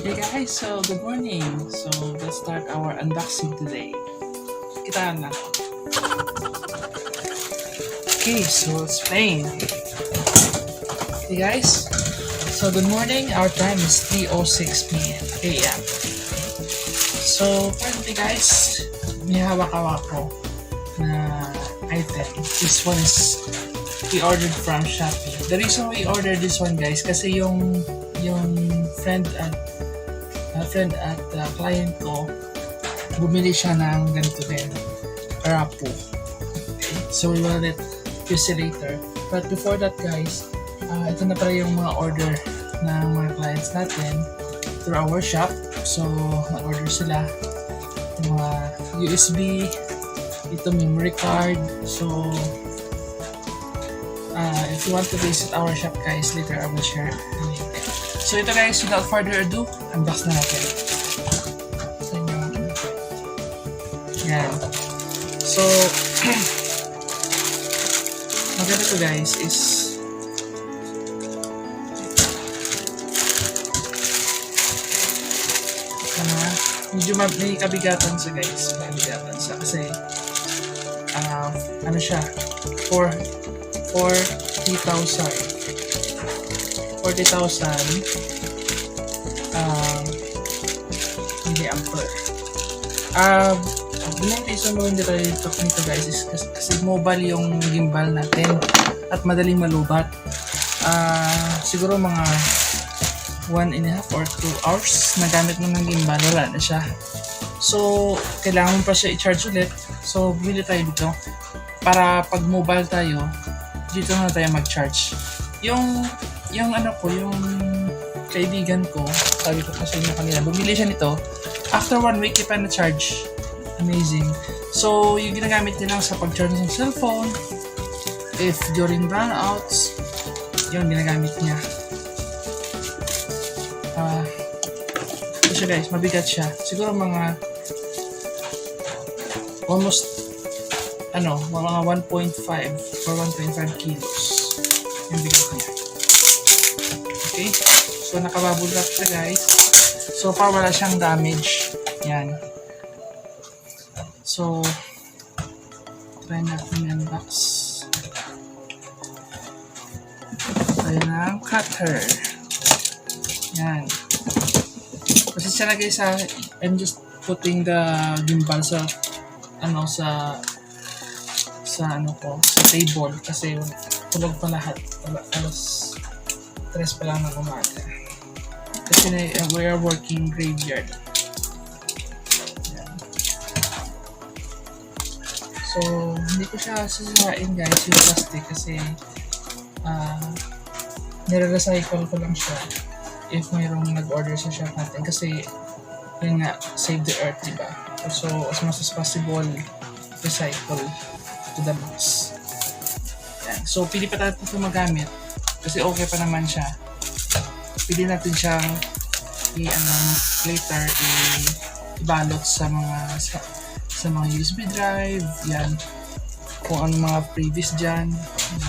Hey guys, so good morning. So let's start our unboxing today. Kita na. Okay, so let's play. Hey guys, so good morning. Our time is 3:06 a.m. So currently guys, may hawak-hawak ko na item. This one is we ordered from Shopee. The reason we ordered this one guys, kasi yung friend at client ko, bumili siya ng ganito din, Rapoo. Okay? So we will use it later. But before that guys, ito na pala yung mga order ng mga clients natin through our shop. So nag-order sila ng mga USB, ito memory card. So if you want to visit our shop guys, later I will share the link. So ito guys, without further ado, unbox na natin. Yan. So, maganda ito guys is medyo may kabigatan siya guys. May kabigatan siya kasi ano siya, 40,000 milliampere. Bilang reason mo hindi tayo nito guys is kasi mobile yung gimbal natin at madaling malubat. Siguro mga 1.5 or 2 hours na gamit mo ng gimbal, wala na siya. So, kailangan pa siya i-charge ulit. So, bili tayo dito para pag mobile tayo, dito na tayo mag-charge. Yung kaibigan ko, sabi ko kasi niya kanila, bumili siya nito. After 1 week, ipa na charge. Amazing. So, yung ginagamit niya lang sa pag-charge ng cellphone, if during brownouts, yung ginagamit niya. Ito siya guys, mabigat siya. Siguro mga almost mga 1.5 or 1.5 kilos yung bigat niya. Okay? So, nakabubble wrap siya guys. So far, wala siyang damage. Yan. So, try natin i-unbox. Tayo ng cutter. Yan. Kasi siya lagay sa, I'm just putting the gimbal sa table kasi tulog pa lahat. Alas 3 pa lang ng umaga. Kasi we are working graveyard. Yan. So, hindi ko siya sasirain guys yung plastic kasi nire-recycle ko lang siya if mayroong nag-order sa shop natin kasi yun nga, save the earth, diba? So, as much as possible, recycle to the max. Yan. So, pili pa natin ito magamit kasi okay pa naman siya. Pili natin siyang later ibalot sa mga USB drive, yan. Kung ano mga previous dyan,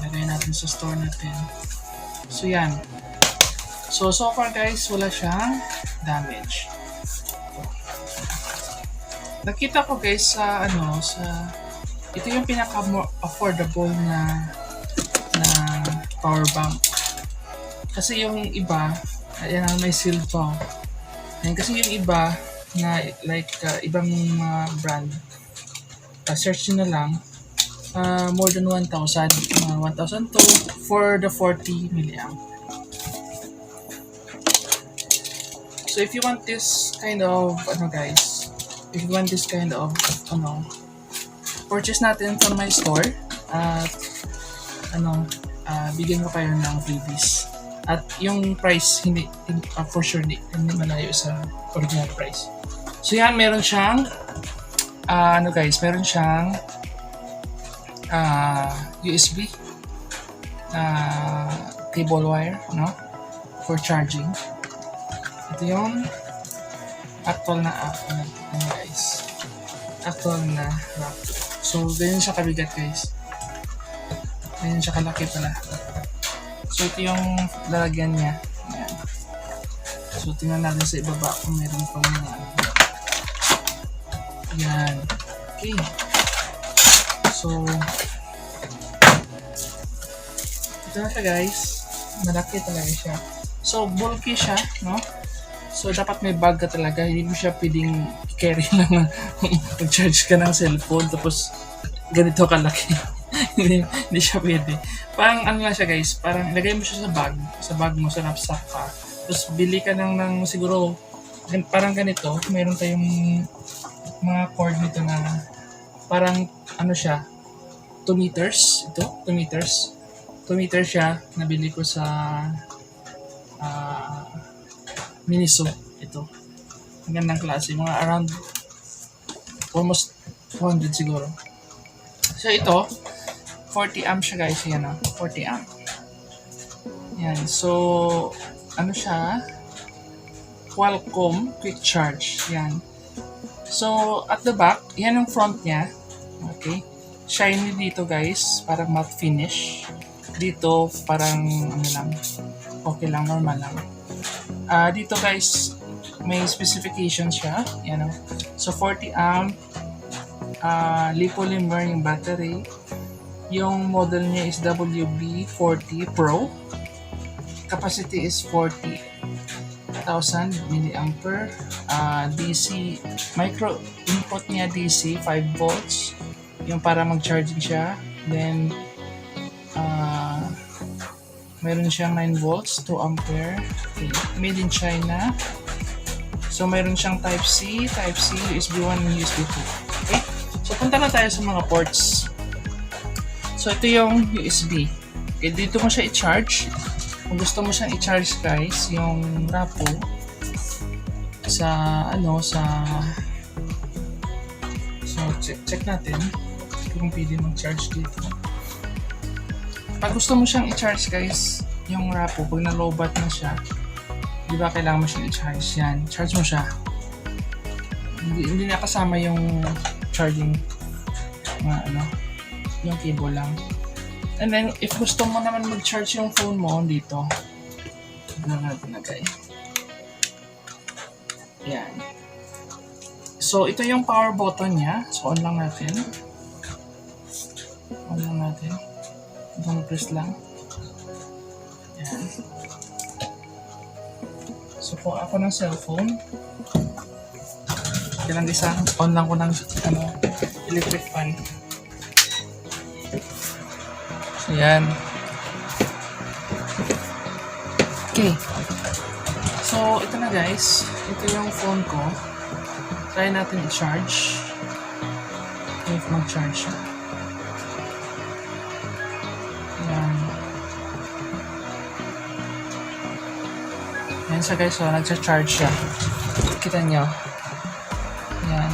ilagay natin sa store natin. So, yan. So far guys, wala siyang damage. Nakita ko guys sa ito yung pinaka more affordable na power bank. Kasi yung iba, ayan may seal pa. Ayan, kasi yung iba na ibang brand, search nyo na lang, more than 1,000, 1,002 for the 40 milliamp. So if you want this kind of purchase natin from my store at bigyan ko kayo ng freebies. At yung price hindi for sure hindi malayo sa original price. So yan, meron siyang meron siyang USB cable wire, for charging. Ito yung actual na guys. Actual na Rapoo. So, ganyan siya kabigat guys. Ganyan siya kalaki pala. So, ito yung lalagyan niya. Ayan. So, tingnan natin sa ibaba kung meron pang mga ano. Yan. Okay. So, ito na siya guys. Malaki talaga siya. So, bulky siya, no? So, dapat may bag ka talaga. Hindi mo siya pwedeng carry lang mag-charge ka ng cellphone tapos ganito kalaki. hindi siya pwede. Parang ano lang siya guys, parang ilagay mo siya sa bag mo, sa knapsack ka. Tapos bili ka ng siguro, parang ganito, meron tayong mga cord nito na parang ano siya, 2 meters, ito, 2 meters. 2 meters siya, nabili ko sa Miniso, ito. Ang gandang klase, mga around almost 200 siguro. So ito, 40 amp siya guys, yan o, 40 amp. Yan, so ano siya, Qualcomm quick charge, yan. So at the back, yan ang front niya, okay. Shiny dito guys, parang matte finish. Dito parang ano lang, okay lang, normal lang. Dito guys, may specification siya, yan o. So 40 amp, lipolymer yung battery. Yung model niya is WB40 Pro. Capacity is 40,000 milliampere. DC, micro input niya DC 5 volts. Yung para mag-charging siya. Then, meron siyang 9 volts, 2 ampere. Okay. Made in China. So, meron siyang Type-C, USB 1, and USB 2. Okay? So, punta na tayo sa mga ports. So, ito yung USB. Okay, dito mo siya i-charge. Kung gusto mo siyang i-charge guys, yung Rapoo sa so, check natin kung pwede mag-charge dito. Pag gusto mo siyang i-charge guys, yung Rapoo, pag na-lowbat na siya, di ba kailangan mo siyang i-charge yan. Charge mo siya. Hindi na kasama yung charging yung cable lang. And then, if gusto mo naman mag-charge yung phone mo dito, na natin lagay. Yan. So, ito yung power button niya. So, on lang natin. On lang natin. Isang press lang. Yan. So, kung ako ng cellphone, kailang isa, on lang ko ng electric fan. Ayan. Okay. So, ito na guys. Ito yung phone ko. Try natin i-charge. If mag-charge siya. Ayan. Ayan siya guys. So, nag-charge siya. Kita nyo. Ayan.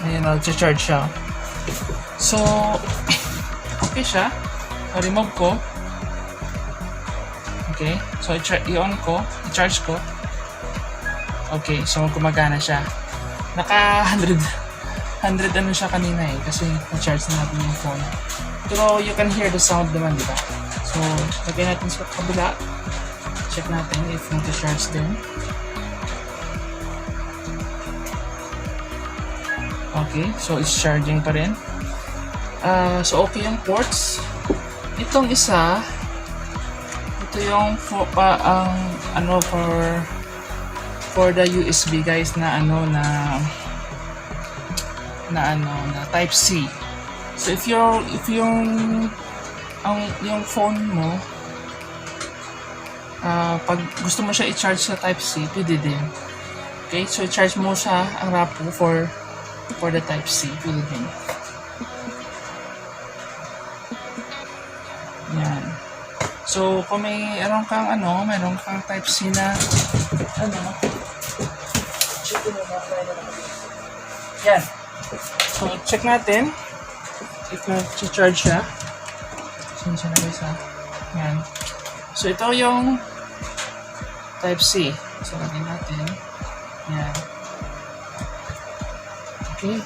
Ayan, nag-charge siya. So, okay siya. So, remove ko. Okay. So, i-on ko. I-charge ko. Okay. So, gumagana siya. Naka 100 ano siya kanina eh. Kasi na-charge na natin yung phone. Pero you can hear the sound naman, di ba? So, lagay natin sa kabila. Check natin if nag-charge din. Okay. So, it's charging pa rin. So, okay yung ports. Itong isa, ito yung for the USB guys na Type-C. So if yung phone mo pag gusto mo siya i-charge sa Type-C, pwede din. Okay, so i-charge mo siya ang Rapoo for the Type-C, pwede din. Yan. So, kung meron kang Type-C na yan. So, check natin if na-charge siya. Saan siya na guys ha? Yan. So, ito yung Type-C. So, lagyan natin. Yan. Okay.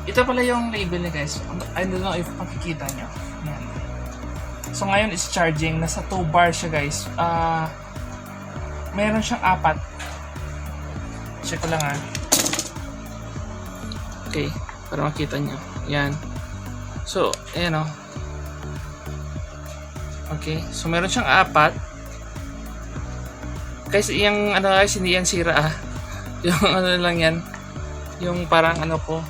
Ito pala yung label niya guys. I don't know if makikita nyo. Yan. So ngayon is charging, nasa 2 bar siya guys. meron siyang 4. Check ko lang ha. Okay, para makita nyo. Yan. So, ayan o. Okay, so meron siyang 4. Kasi yung ano guys, hindi yan sira ah. Yung ano lang yan. Yung parang ano ko.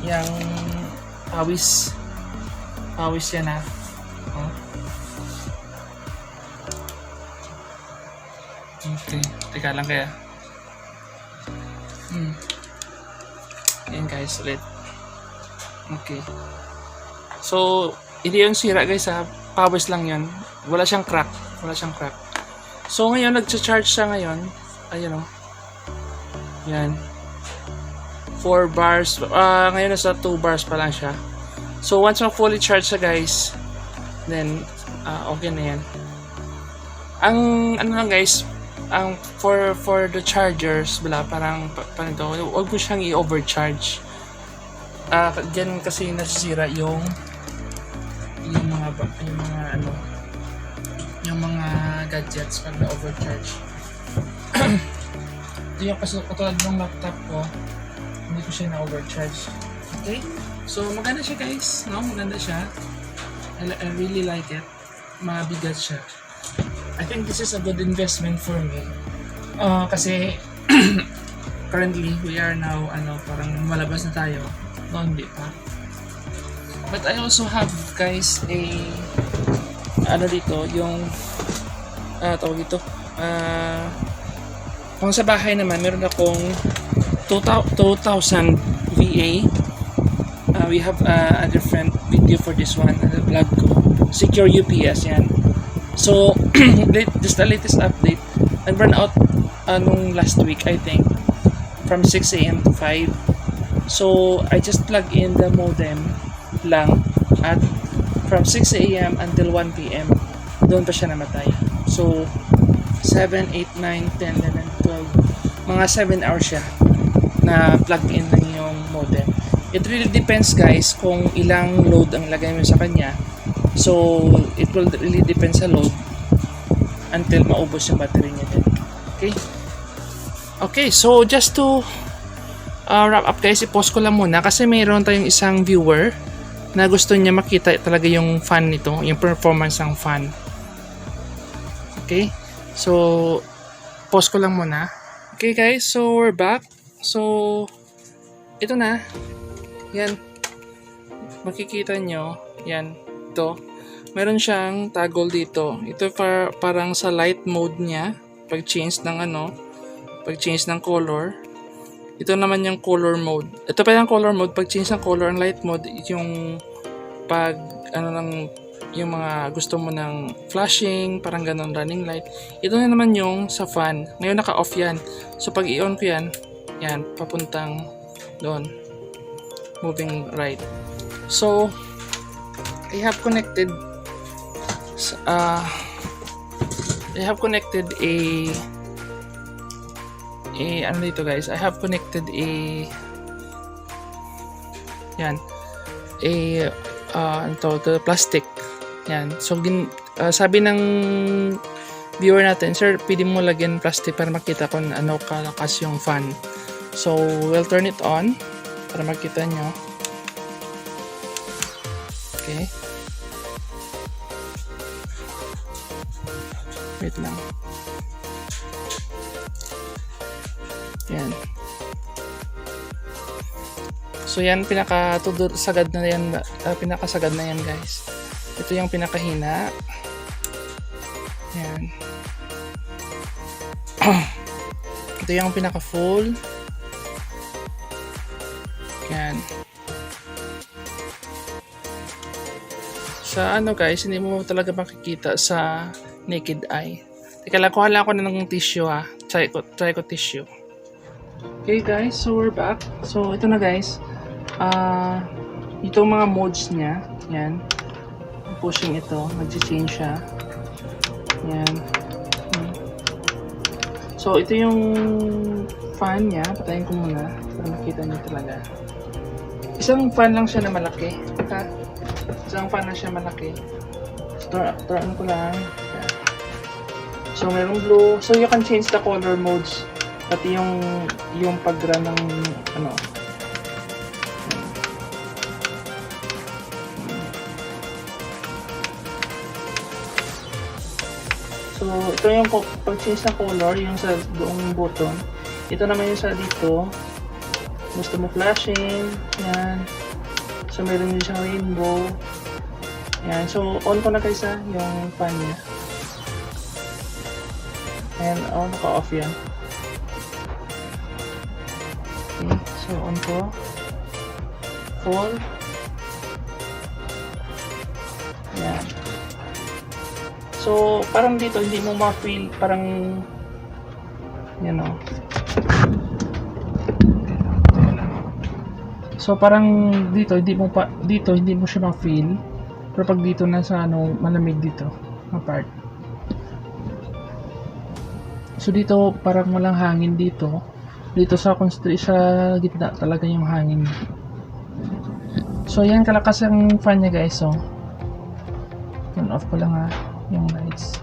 Yung pawis. Pawis yan ah. Oh. Okay, teka lang kaya. Ayan guys, ulit. Okay. So, hindi yung sira guys ha. Pawis lang yan. Wala siyang crack. Wala siyang crack. So, ngayon, nag-charge siya ngayon. Ayan o. Yan. 4 bars. Ngayon, nasa 2 bars pa lang siya. So, once fully charged siya guys, then, okay na yan. Ang, ano lang guys, ang for the chargers, parang ito, huwag mo siyang i-overcharge. Diyan kasi nasisira yung mga gadgets pag na-overcharge. Ito yung katulad ng laptop ko, hindi ko siya na-overcharge. Okay? So, maganda siya guys, no? Maganda siya. I really like it. Mabigat siya. I think this is a good investment for me. Kasi currently we are now parang malabas na tayo. No, hindi pa. But I also have guys dito yung tawag ito. Kung sa bahay naman meron akong 2000 VA. We have a different video for this one, vlog ko. Secure UPS yan. So, just the latest update. Nag-burn out nung last week, I think. From 6 AM to 5. So, I just plug in the modem lang. At from 6 AM until 1 PM, doon pa siya namatay. So, 7, 8, 9, 10, 11, 12. Mga 7 hours siya na plug in lang yung modem. It really depends guys kung ilang load ang lagay mo sa kanya. So, it will really depend sa load until maubos yung battery niya din. Okay? Okay, so just to wrap up guys, i-pause ko lang muna kasi mayroon tayong isang viewer na gusto niya makita talaga yung fan nito, yung performance ng fan. Okay? So, pause ko lang muna. Okay guys, so we're back. So, ito na. Yan. Makikita nyo. Yan. Ito. Meron siyang toggle dito. Ito parang sa light mode niya. Pag-change ng color. Ito naman yung color mode. Ito pa yung color mode. Pag-change ng color, ang light mode, yung yung mga gusto mo ng flashing, parang ganon, running light. Ito na naman yung sa fan. Ngayon naka-off yan. So pag i-on ko yan, papuntang doon. Moving right. So, I have connected ano dito guys, I have connected the plastic. Yan. So, sabi ng viewer natin, sir, pwede mo lagyan plastic para makita kung ano kalakas yung fan. So, we'll turn it on para makita nyo. Okay. Wait lang. Yan. So yan, pinakasagad na yan guys. Ito yung pinakahina. Yan. Ito yung pinaka full. Yan. Sa guys, hindi mo talaga makikita sa naked eye. Teka lang, kuha lang ako ng tissue ha. Try ko tissue. Okay guys, so we're back. So ito na guys. Itong mga modes niya. Yan. Pushing ito. Mag-change siya. Yan. So ito yung fan niya. Patayin ko muna para makita niyo talaga. Isang fan lang siya na malaki. Isang fan lang siya malaki. Turn ko lang. So, merong blue. So, you can change the color modes. Pati yung pag-run ng ano. So, ito yung pag-change ng color, yung sa buong button. Ito naman yung sa dito. Gusto mo flashing. Yan. So, meron din siyang rainbow. Yan. So, on ko na guys yung fan niya. And, naka-off yan. Okay. So, on ko. Full. Yan. So, parang dito, hindi mo ma-feel, parang, So, parang dito, hindi mo siya ma-feel. Pero pag dito na sa, malamig dito, apart. So, dito, parang walang hangin dito. Dito sa gitna talaga yung hangin. So, yan kalakas ang fan niya guys, so. Turn off ko lang yung lights.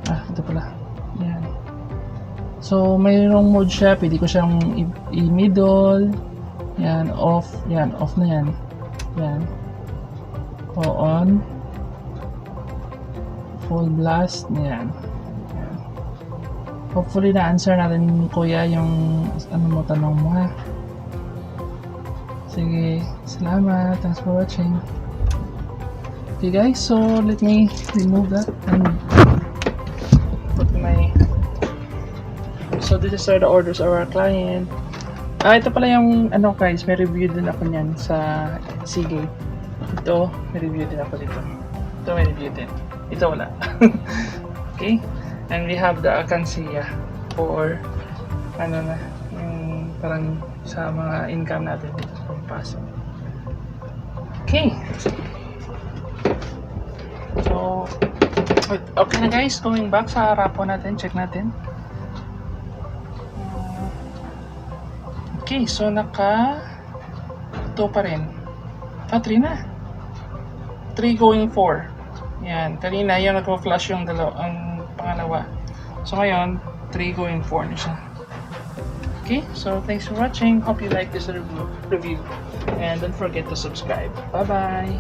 Ito pala. Yan. So, mayroong mode siya. Pwede ko siyang i-middle. Yan, off. Yan, off na yan. Yan. O on. Full blast. Yan. Yan. Hopefully na-answer natin kuya yung tanong mo ha. Sige, salamat. Thanks for watching. Okay guys, so let me remove that and put my... So this is the orders of our client. Ito pala yung guys, may review din ako niyan sa Seagate. Ito, may review din ako dito. Ito may review din. Ito wala. Okay? And we have the alcancía for yung parang sa mga income natin dito pagpasok. Okay. So, okay na guys, going back sa Rapoo natin, check natin. Okay, so naka 2 pa rin. 3 na. 3 going 4. Yan, kanina yung nagpo-flash yung ang pangalawa. So ngayon, 3 going 4 na siya. Okay, so thanks for watching. Hope you like this review. And don't forget to subscribe. Bye-bye.